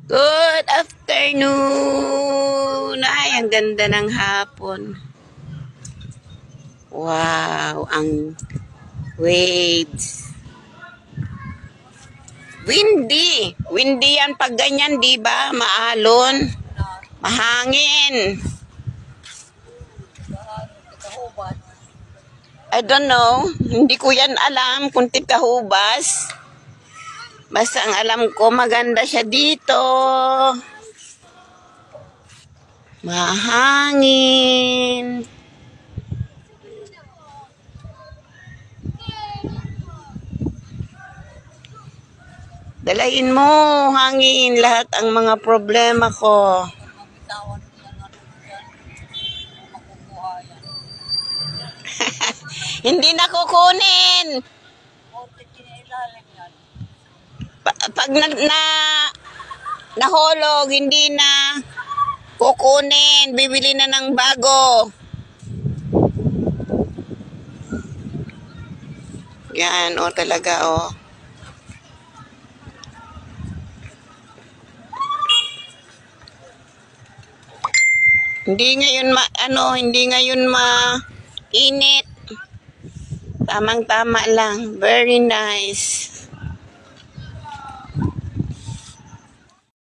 Good afternoon! Ay, ang ganda ng hapon. Wow, ang waves. Windy. Windy yan pag ganyan, di ba? Maalon. Mahangin. I don't know. Hindi ko yan alam kung kahubas. Basta ang alam ko, maganda siya dito. Mahangin. Dalahin mo, hangin, lahat ang mga problema ko. Hindi na kukunin. Pag nahulog, hindi na kukunin. Bibili na ng bago. Yan, o talaga, o. Hindi ngayon hindi ngayon mainit. Tamang-tama lang. Very nice.